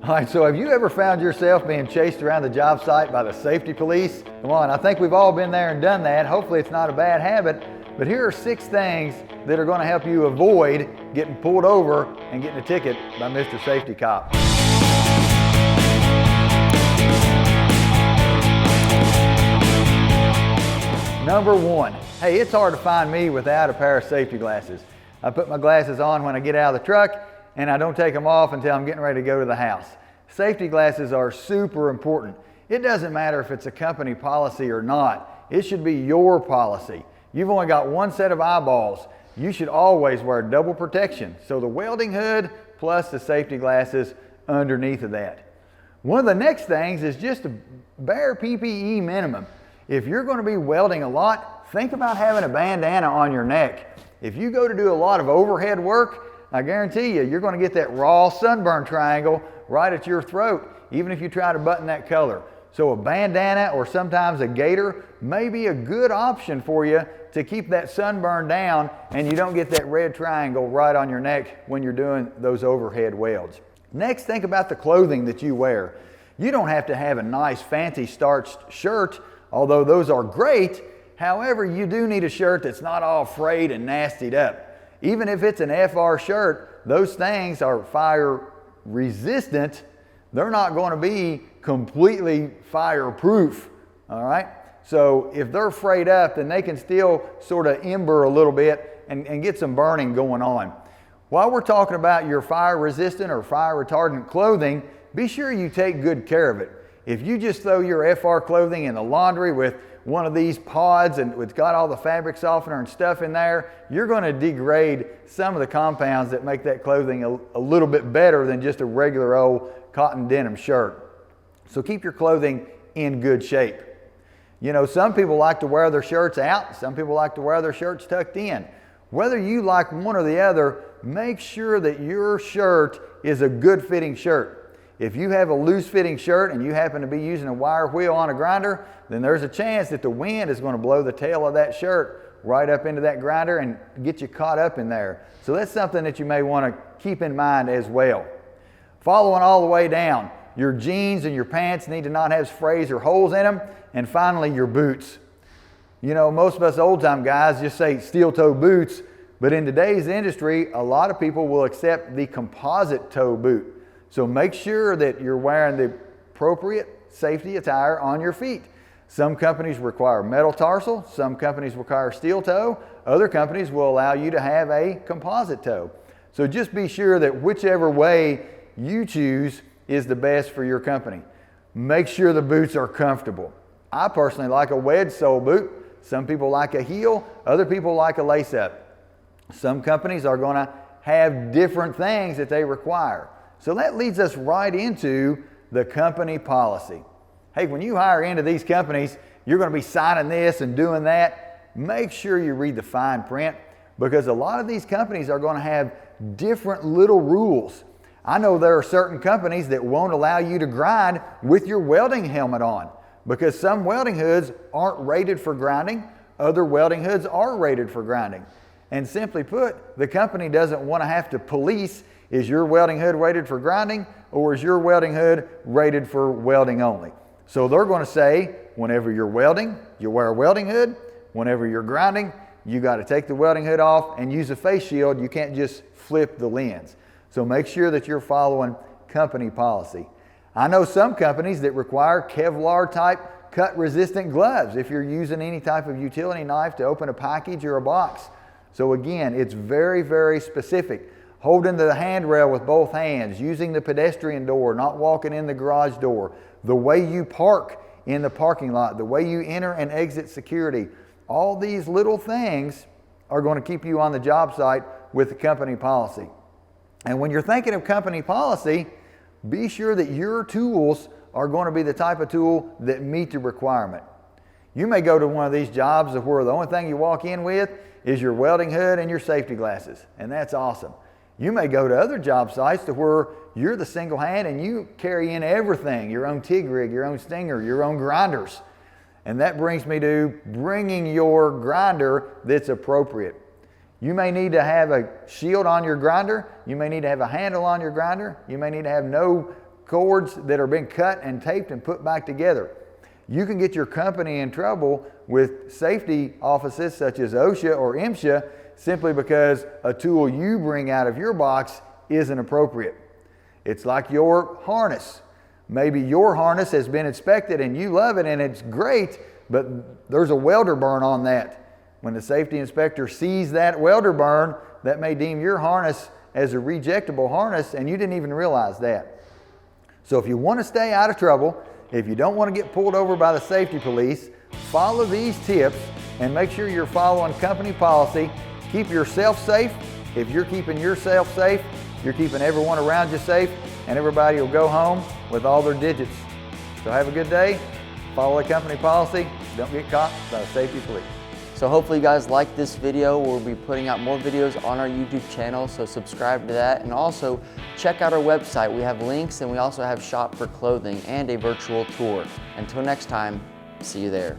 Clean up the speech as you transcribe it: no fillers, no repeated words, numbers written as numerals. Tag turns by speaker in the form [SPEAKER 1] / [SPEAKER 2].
[SPEAKER 1] All right, so have you ever found yourself being chased around the job site by the safety police? Come on, I think we've all been there and done that. Hopefully it's not a bad habit, but here are 6 things that are going to help you avoid getting pulled over and getting a ticket by Mr. Safety Cop. Number 1, hey, it's hard to find me without a pair of safety glasses. I put my glasses on when I get out of the truck, and I don't take them off until I'm getting ready to go to the house. Safety glasses are super important. It doesn't matter if it's a company policy or not. It should be your policy. You've only got one set of eyeballs. You should always wear double protection. So the welding hood plus the safety glasses underneath of that. One of the next things is just a bare PPE minimum. If you're going to be welding a lot, think about having a bandana on your neck. If you go to do a lot of overhead work, I guarantee you're going to get that raw sunburn triangle right at your throat, even if you try to button that color. So a bandana or sometimes a gaiter may be a good option for you to keep that sunburn down and you don't get that red triangle right on your neck when you're doing those overhead welds. Next, think about the clothing that you wear. You don't have to have a nice fancy starched shirt, although those are great. However, you do need a shirt that's not all frayed and nastied up. Even if it's an FR shirt, those things are fire resistant. They're not going to be completely fireproof, all right? So if they're frayed up, then they can still sort of ember a little bit and get some burning going on. While we're talking about your fire resistant or fire retardant clothing, be sure you take good care of it. If you just throw your FR clothing in the laundry with one of these pods and it's got all the fabric softener and stuff in there, you're going to degrade some of the compounds that make that clothing a little bit better than just a regular old cotton denim shirt. So keep your clothing in good shape. You know, some people like to wear their shirts out, some people like to wear their shirts tucked in. Whether you like one or the other, make sure that your shirt is a good fitting shirt. If you have a loose fitting shirt and you happen to be using a wire wheel on a grinder, then there's a chance that the wind is going to blow the tail of that shirt right up into that grinder and get you caught up in there. So that's something that you may want to keep in mind as well. Following all the way down, your jeans and your pants need to not have frays or holes in them. And finally, your boots. You know, most of us old time guys just say steel toe boots, but in today's industry, a lot of people will accept the composite toe boot. So make sure that you're wearing the appropriate safety attire on your feet. Some companies require metal tarsal, some companies require steel toe, other companies will allow you to have a composite toe. So just be sure that whichever way you choose is the best for your company. Make sure the boots are comfortable. I personally like a wedge sole boot. Some people like a heel, other people like a lace up. Some companies are going to have different things that they require. So that leads us right into the company policy. Hey, when you hire into these companies, you're going to be signing this and doing that. Make sure you read the fine print because a lot of these companies are going to have different little rules. I know there are certain companies that won't allow you to grind with your welding helmet on because some welding hoods aren't rated for grinding. Other welding hoods are rated for grinding. And simply put, the company doesn't want to have to police, is your welding hood rated for grinding or is your welding hood rated for welding only? So they're going to say, whenever you're welding, you wear a welding hood. Whenever you're grinding, you got to take the welding hood off and use a face shield. You can't just flip the lens. So make sure that you're following company policy. I know some companies that require Kevlar type cut resistant gloves if you're using any type of utility knife to open a package or a box. So again, it's very, very specific. Holding the handrail with both hands, using the pedestrian door, not walking in the garage door, the way you park in the parking lot, the way you enter and exit security. All these little things are going to keep you on the job site with the company policy. And when you're thinking of company policy, be sure that your tools are going to be the type of tool that meet the requirement. You may go to one of these jobs where the only thing you walk in with is your welding hood and your safety glasses, and that's awesome. You may go to other job sites to where you're the single hand and you carry in everything, your own TIG rig, your own stinger, your own grinders. And that brings me to bringing your grinder that's appropriate. You may need to have a shield on your grinder. You may need to have a handle on your grinder. You may need to have no cords that are being cut and taped and put back together. You can get your company in trouble with safety offices such as OSHA or MSHA simply because a tool you bring out of your box isn't appropriate. It's like your harness. Maybe your harness has been inspected and you love it and it's great, but there's a welder burn on that. When the safety inspector sees that welder burn, that may deem your harness as a rejectable harness and you didn't even realize that. So if you want to stay out of trouble, if you don't want to get pulled over by the safety police, follow these tips and make sure you're following company policy. Keep yourself safe. If you're keeping yourself safe, you're keeping everyone around you safe, and everybody will go home with all their digits. So have a good day. Follow the company policy. Don't get caught by the safety police.
[SPEAKER 2] So hopefully you guys like this video. We'll be putting out more videos on our YouTube channel, so subscribe to that. And also check out our website. We have links and we also have shop for clothing and a virtual tour. Until next time, see you there.